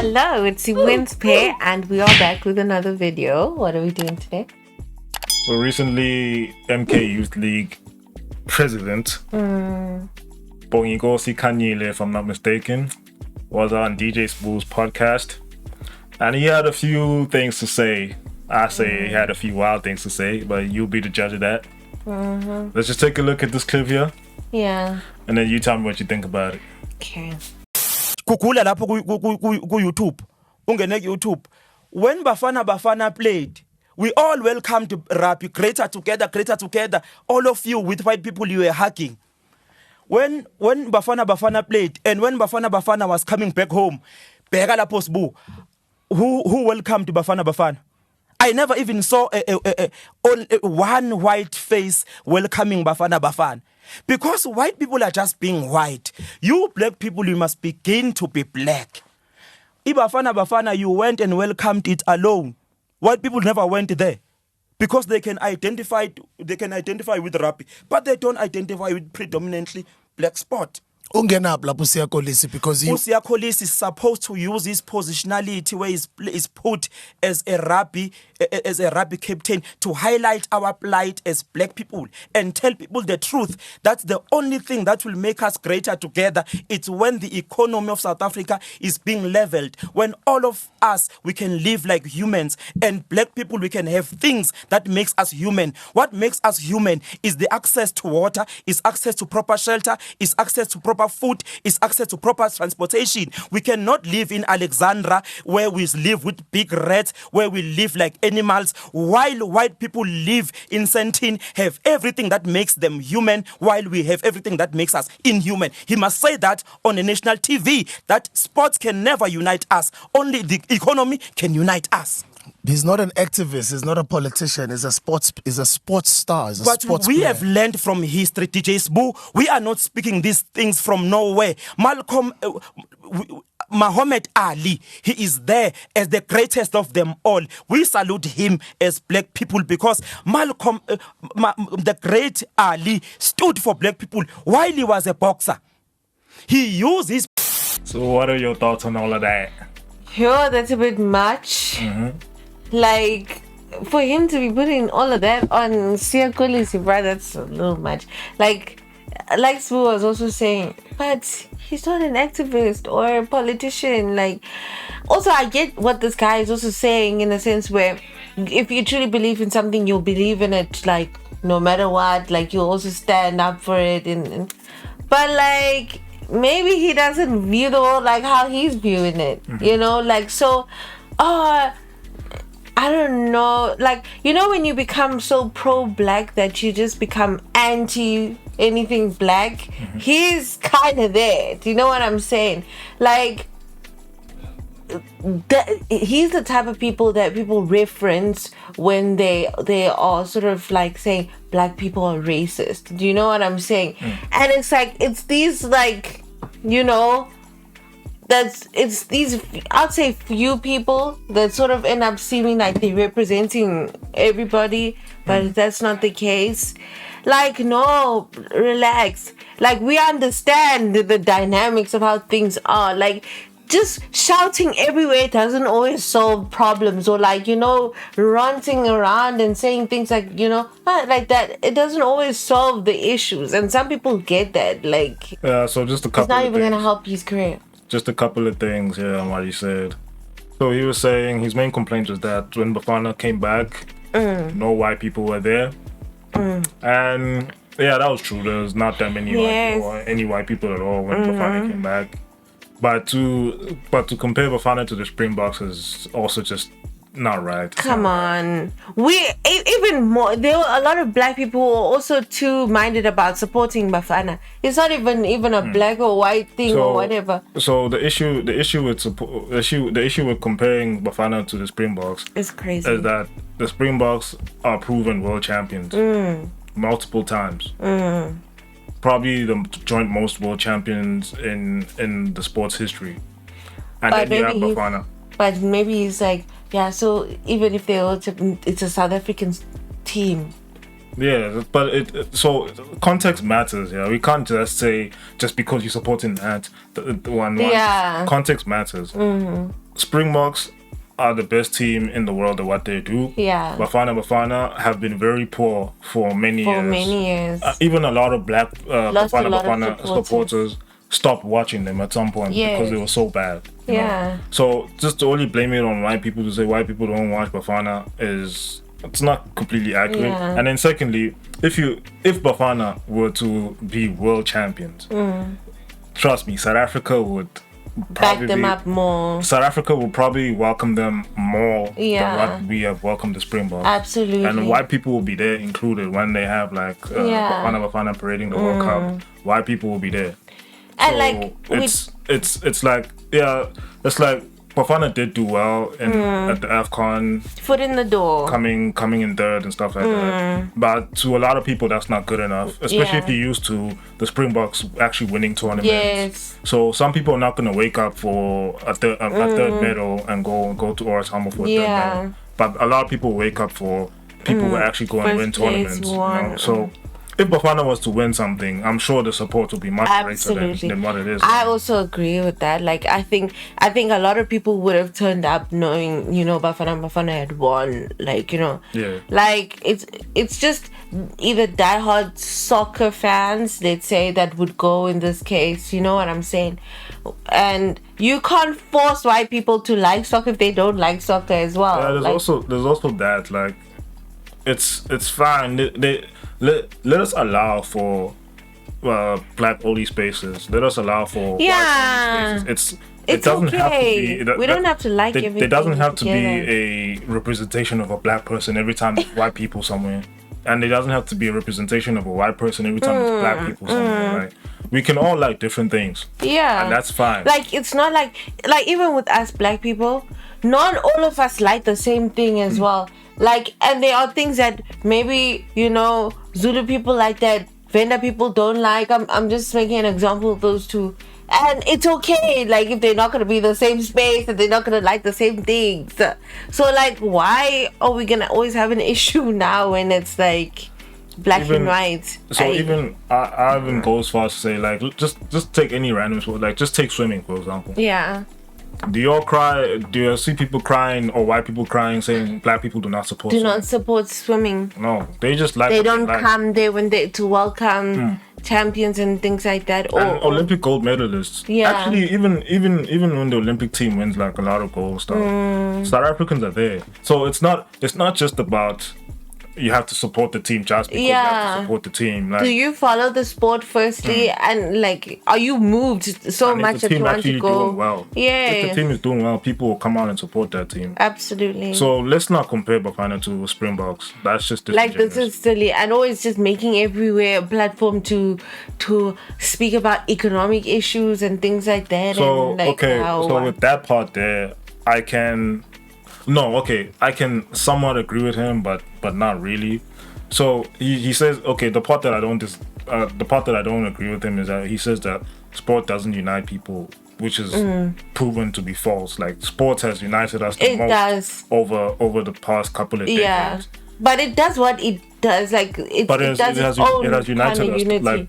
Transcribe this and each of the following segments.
Hello, it's Wednesday, and we are back with another video. What are we doing today? So recently, MK Youth League president, Inequality, if I'm not mistaken, was on DJ Spool's podcast, and he had a few things to say. I say he had a few wild things to say, but you'll be the judge of that. Let's just take a look at this clip here. Yeah. And then you tell me what you think about it. Okay. Kugula lapho ku YouTube. Ungene YouTube. When Bafana played, we all welcomed rap greater together. All of you with white people, you were hugging. When Bafana played, and when Bafana was coming back home, bheka lapho Sbu, who welcomed Bafana? I never even saw one white face welcoming Bafana. Because white people are just being white. You black people, you must begin to be black. Bafana, you went and welcomed it alone. White people never went there. Because they can identify with rap, but they don't identify with predominantly black spot. Ungenaphi lapho Siya Kholisi because Siya Kholisi is supposed to use his positionality where he's put as a rugby captain to highlight our plight as black people and tell people the truth. That's the only thing that will make us greater together. It's when the economy of South Africa is being leveled, when all of us, we can live like humans, and black people, we can have things that makes us human. What makes us human is the access to water, is access to proper shelter, is access to proper food, is access to proper transportation. We cannot live in Alexandra where we live with big rats, where we live like animals, while white people live in Sentin, have everything that makes them human, while we have everything that makes us inhuman. He must say that on a national TV, that sports can never unite us. Only the economy can unite us. he's not an activist, he's not a politician, he's a sports star, he's a but sports we player. have learned from history, DJ Sbu. We are not speaking these things from nowhere. Muhammad Ali, he is there as the greatest of them all. We salute him as black people because the great Ali stood for black people while he was a boxer. He used his... So what are your thoughts on all of that? Yo, that's a bit much. Like, for him to be putting all of that on Siya Kholisi, bro, that's a little much. Like Sbu was also saying, but he's not an activist or a politician. Like, also I get what this guy is also saying in a sense where if you truly believe in something, you'll believe in it, like, no matter what. Like, you'll also stand up for it. But, like, maybe he doesn't view the world like how he's viewing it. You know? Like, so, I don't know, like, you know when you become so pro-black that you just become anti anything black? He's kind of there. Do you know what I'm saying? Like, he's the type of people that people reference when they are sort of like saying black people are racist. Do you know what I'm saying? And it's like, it's these, like, you know, it's these, I'd say, few people that sort of end up seeming like they're representing everybody, but that's not the case. Like, no, relax. Like, we understand the dynamics of how things are. Like, just shouting everywhere doesn't always solve problems, or, like, you know, ranting around and saying things like, you know, like that, it doesn't always solve the issues. And some people get that. Like, Yeah, so just a couple it's not of even things. gonna help his career. Just a couple of things here on what he said. So he was saying his main complaint was that when Bafana came back, no white people were there. And yeah, that was true. There was not that many white people, or any white people at all when Bafana came back. But to compare Bafana to the Springboks is also just not right. Come on. Even more, there were a lot of black people who are also too minded about supporting Bafana. It's not even a black or white thing or whatever. So the issue with comparing Bafana to the Springboks It's crazy. is that the Springboks are proven world champions multiple times. Probably the joint most world champions in the sports history. And But then you have maybe Bafana. But maybe he's like, yeah, so even if it's a South African team, Yeah, but so context matters. Yeah, we can't just say just because you're supporting that the one. Yeah. Context matters. Springboks are the best team in the world at what they do. Yeah. Bafana have been very poor for many For years. many years. Even a lot of black Lost a lot of Bafana supporters stopped watching them at some point Yes. because they were so bad. you know. Yeah. So just to only blame it on white people, to say white people don't watch Bafana, it's not completely accurate. Yeah. And then secondly, if Bafana were to be world champions, trust me, South Africa would Back them up more. South Africa will probably welcome them more Yeah. than what we have welcomed the Springboks. Absolutely. And white people will be there included when they have like Yeah. Bafana parading the World Cup. White people will be there. And So like it's like, yeah, it's like Bafana did do well at the AFCON, foot in the door. coming in third and stuff like that. But to a lot of people, that's not good enough, especially if Yeah. you're used to the Springboks actually winning tournaments. Yes. So some people are not going to wake up for a third medal and go to Orange Hammer for a third Yeah. medal. But a lot of people wake up for people who actually go and First win place tournaments. You know? won. So if Bafana was to win something, I'm sure the support would be much greater Absolutely. than what it is. I also agree with that. Like I think a lot of people would have turned up knowing, Bafana had won. Like, Yeah. Like it's just either diehard soccer fans, let's say, that would go in this case, you know what I'm saying? And you can't force white people to like soccer if they don't like soccer as well. Yeah, there's also that, like, it's fine. Let us allow for black only spaces. Let us allow for Yeah. white only spaces. It It's doesn't have to okay. be. We don't have to like There everything doesn't have to together. be a representation of a black person every time there's white people somewhere, and it doesn't have to be a representation of a white person every time there's black people somewhere. Right? We can all like different things. Yeah. And that's fine. Like it's not like even with us black people, not all of us like the same thing as well. Like, and there are things that maybe, Zulu people like that Venda people don't like. I'm just making an example of those two. And it's okay, like, if they're not going to be the same space and they're not going to like the same things. So, like, why are we going to always have an issue now when it's, like, black and white? So I even go as far as to say, like, just take any random sport, like, just take swimming, for example. Yeah. Do you see people crying or white people crying saying black people do not support Do swimming? not support swimming. No, they just like They what don't like. come there to welcome champions and things like that. And Olympic gold medalists. Yeah. Actually, even when the Olympic team wins like a lot of gold stuff, South Africans are there. So it's not just about you have to support the team just because you have to support the team. Like, do you follow the sport firstly, and like, are you moved so and if much the that team you want actually to go? doing well. Yeah. If the team is doing well, people will come out and support that team. Absolutely. So let's not compare Bafana to Springboks. That's just Like, this disingenuous. is silly, and always just making everywhere a platform to speak about economic issues and things like that. So and like so with that part there, I can somewhat agree with him, but not really. So he says, okay, the part that I don't agree with him is that he says that sport doesn't unite people, which is proven to be false. Like, sports has united us the It most does. over the past couple of decades. Yeah, but it does what it does. Like, it does its own it has united kind of us. unity. Like,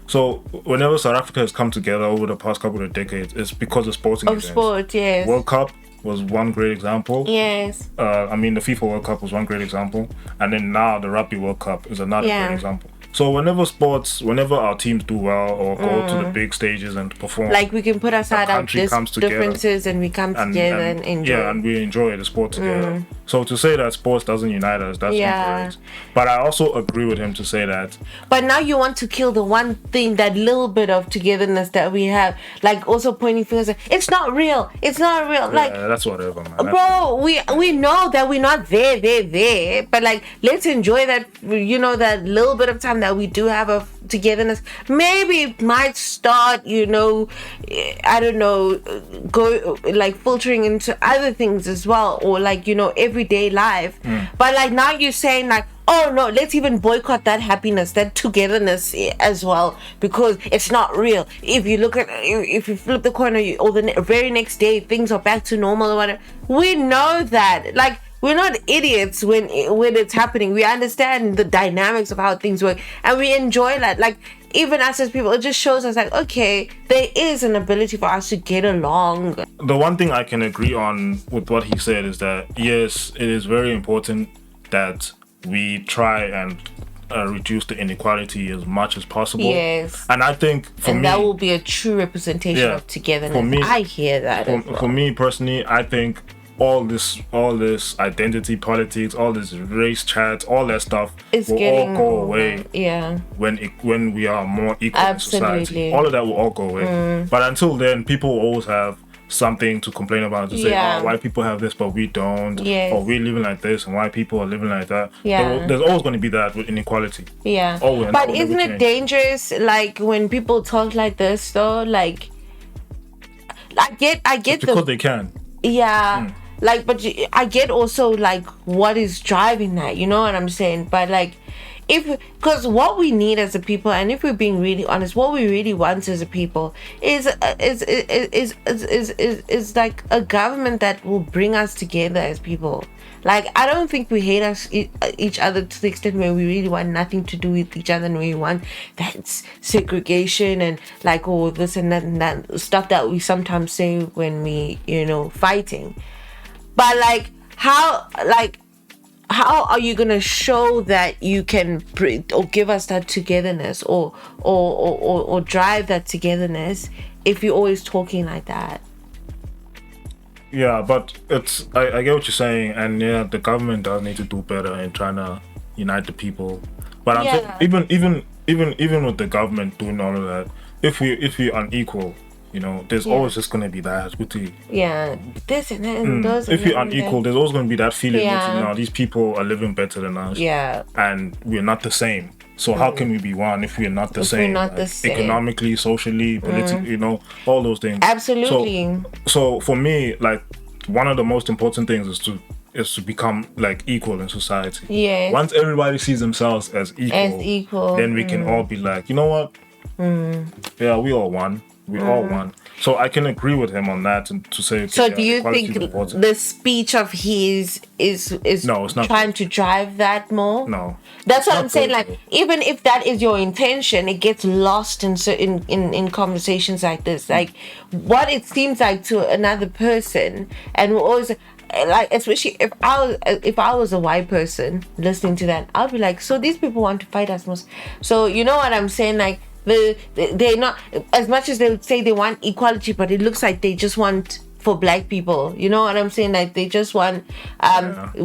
so whenever South Africa has come together over the past couple of decades, it's because of sporting of events. sport, yes. World Cup was one great example. Yes. The FIFA World Cup was one great example, and then now the Rugby World Cup is another great example. So whenever our teams do well or go to the big stages and perform, Like, we can put aside our country comes together. differences and we come together and enjoy. Yeah, and we enjoy the sport together. So to say that sports doesn't unite us, that's incorrect. But I also agree with him to say that. But now you want to kill the one thing, that little bit of togetherness that we have. Like, also pointing fingers at, it's not real. It's not real. Like, Yeah, that's whatever, man. bro, we know that we're not there. But, like, let's enjoy that, that little bit of time that we do have of togetherness. Maybe it might start, I don't know, go, like, filtering into other things as well. Or, like, everyday life. But, like, now you're saying, like, oh no, let's even boycott that happiness, that togetherness as well, because it's not real. If you flip the corner, or the very next day things are back to normal or whatever, we know that. Like, we're not idiots when it's happening. We understand the dynamics of how things work, and we enjoy that. Like, even us as people, it just shows us like, okay, there is an ability for us to get along. The one thing I can agree on with what he said is that yes, it is very important that we try and reduce the inequality as much as possible. Yes. And I think for me, that will be a true representation of togetherness. For me, I hear that. For me personally, I think all this identity politics, all this race chat, all that stuff will all go away. Yeah. When we are more equal in society, all of that will all go away. But until then, people will always have something to complain about, to say, oh, white people have this but we don't, or we're living like this and white people are living like that. There's always going to be that with inequality. Always. But isn't it dangerous, like, when people talk like this though? Like, I get it's because they can. Like, but I get also like what is driving that, you know what I'm saying? But like, because what we need as a people, and if we're being really honest, what we really want as a people is like a government that will bring us together as people. Like, I don't think we hate each other to the extent where we really want nothing to do with each other, and we want that segregation and like all this and that stuff that we sometimes say when we, fighting. But like, how are you gonna show that you can or give us that togetherness or drive that togetherness if you're always talking like that? Yeah, but I get what you're saying, and yeah, the government does need to do better in trying to unite the people. But I'm saying, even with the government doing all of that, if we're unequal, there's always just going to be that. This and those. If we're unequal, there's always going to be that feeling that these people are living better than us. And we're not the same. So how can we be one if we're not the same? We're not the same. Economically, socially, politically, all those things. Absolutely. So for me, like, one of the most important things is to become like equal in society. Yes. Once everybody sees themselves as equal, then we can all be like, you know what? Yeah, we all one. We're all one. So I can agree with him on that, and to say. Okay, so do you think the speech of his is no, it's not trying to drive that more? No, that's what I'm saying. Like, even if that is your intention, it gets lost in conversations like this. Like, what it seems like to another person, and we're always like, especially if I was a white person listening to that, I'll be like, so these people want to fight us most. So you know what I'm saying, like. They're not, as much as they would say they want equality, but it looks like they just want for black people, you know what I'm saying? Like, they just want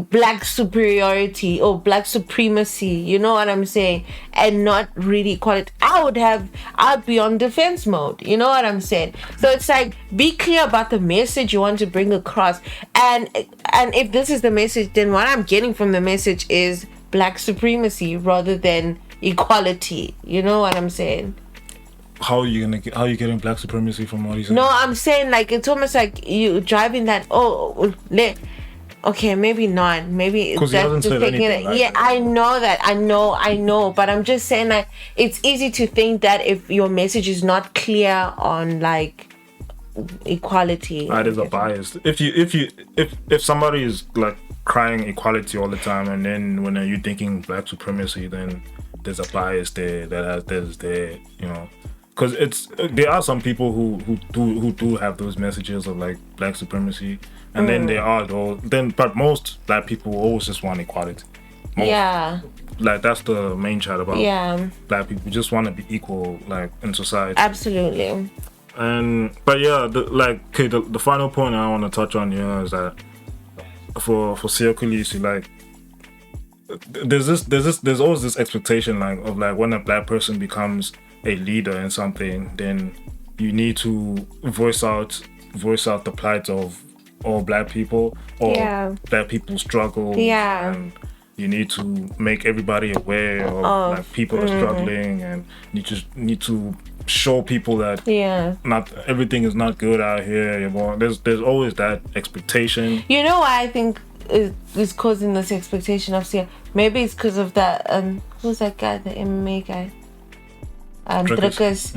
black superiority or black supremacy, you know what I'm saying? And not really equality. I'd be on defense mode, you know what I'm saying? So it's like, be clear about the message you want to bring across, and if this is the message, then what I'm getting from the message is black supremacy rather than equality. You know what I'm saying? How are you getting black supremacy from all these? No, I'm saying, like, it's almost like you driving that. Okay, maybe not. Maybe because he hasn't said anything. Like that. I know that. I know. But I'm just saying that it's easy to think that if your message is not clear on like equality, there's a bias. If somebody is like crying equality all the time, and then when you thinking black supremacy, then there's a bias there because there are some people who do have those messages of like black supremacy, and then there are those. But most black people always just want equality. Like, that's the main chat about black people. Just want to be equal, like, in society. Absolutely. But yeah, the final point I want to touch on here is that for Siya Kholisi, like, there's always this expectation of when a black person becomes a leader in something, then you need to voice out the plight of all black people or black people's struggle. And you need to make everybody aware of like people are struggling, and you just need to show people that not everything is not good out here. There's always that expectation. You know why I think is causing this expectation of Siya? Maybe it's because of that who's that guy, the MMA guy? Drukers.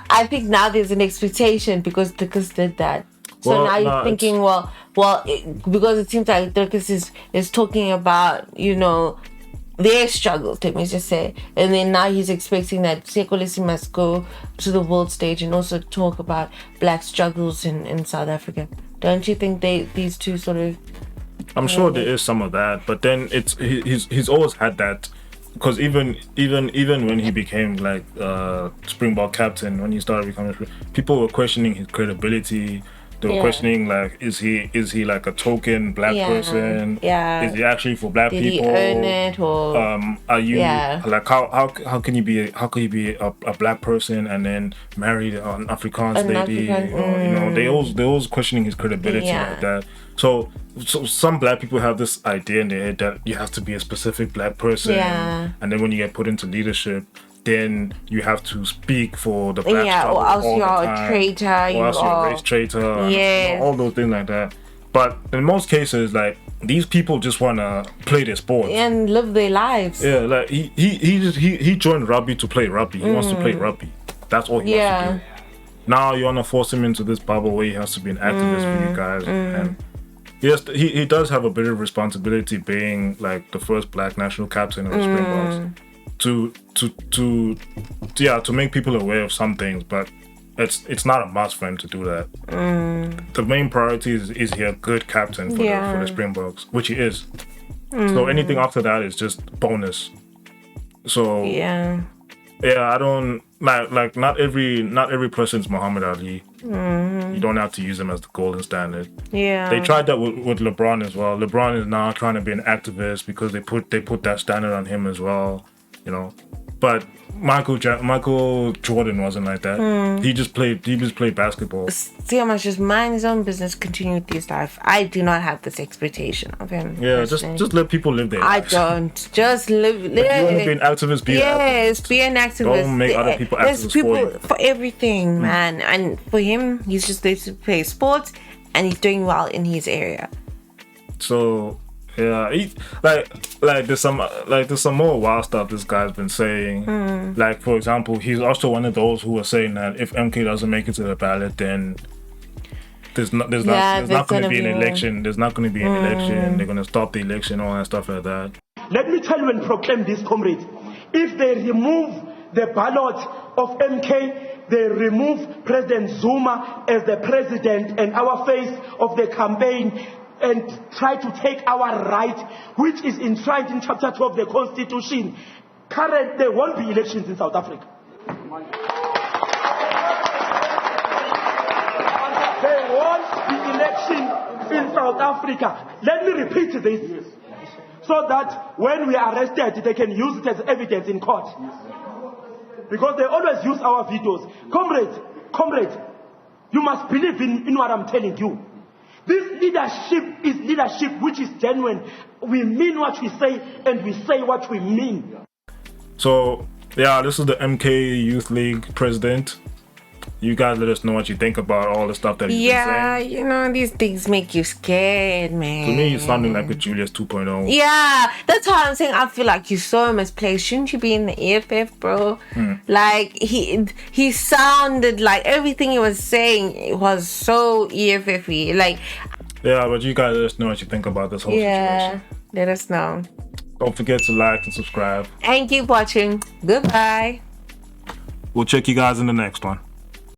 I think now there's an expectation because Drukers did that. So now you're thinking, well, because it seems like Turkish is talking about, their struggles, let me just say. And then now he's expecting that Siya Kholisi must go to the world stage and also talk about black struggles in South Africa. Don't you think these two sort of... I'm sure there is some of that, but then he's always had that, because even when he became like Springbok captain, when he started becoming, people were questioning his credibility. They were questioning, like, is he like a token black person? Yeah. Is he actually for black Did people? he earn it, or are you like how can you be a black person and then marry an Afrikaans lady? They always questioning his credibility like that. So some black people have this idea in their head that you have to be a specific black person, and then when you get put into leadership, then you have to speak for the black struggle or else all you're the a time, traitor, or else you're a race traitor, yes, all those things like that. But in most cases, like, these people just wanna play their sport and live their lives. Yeah, like he joined rugby to play rugby. He wants to play rugby. That's all he wants to do. Now you wanna force him into this bubble where he has to be an activist for you guys, and yes, he does have a bit of responsibility being like the first black national captain of the Springboks to make people aware of some things, but it's not a must for him to do that. The main priority is he a good captain for the Springboks, which he is. So anything after that is just bonus. So I don't like not every person's Muhammad Ali. You don't have to use him as the golden standard. They tried that with LeBron as well. LeBron is now trying to be an activist because they put that standard on him as well, But Michael Jordan wasn't like that. He just played basketball. Siya must just mind his own business, continue with his life. I do not have this expectation of him. Yeah, just let people live their lives. I don't. Just live. If you want to be an activist, be an activist. Be an activist. Don't make other people There's activists people for you. for everything, man. And for him, he's just there to play sports, and he's doing well in his area. So yeah, there's some more wild stuff this guy's been saying. Like, for example, he's also one of those who are saying that if MK doesn't make it to the ballot, then there's not going to be an election. There's not going to be an election. They're going to stop the election, all that stuff like that. Let me tell you and proclaim this, comrades. If they remove the ballot of MK, they remove President Zuma as the president and our face of the campaign, and try to take our right, which is enshrined in Chapter 12 of the Constitution. There won't be elections in South Africa. There won't be elections in South Africa. Let me repeat this, so that when we are arrested, they can use it as evidence in court. Because they always use our videos. Comrades, you must believe in what I'm telling you. This leadership is leadership which is genuine. We mean what we say, and we say what we mean. So, yeah, this is the MK Youth League president. You guys let us know what you think about all the stuff that he's been saying. These things make you scared, man. To me, he's sounding like a Julius 2.0. Yeah, that's why I'm saying I feel like you're so misplaced. Shouldn't you be in the EFF, bro? Like, he sounded like everything he was saying was so EFF-y. Like, yeah, but you guys let us know what you think about this whole situation. Let us know. Don't forget to like and subscribe. And keep watching. Goodbye. We'll check you guys in the next one.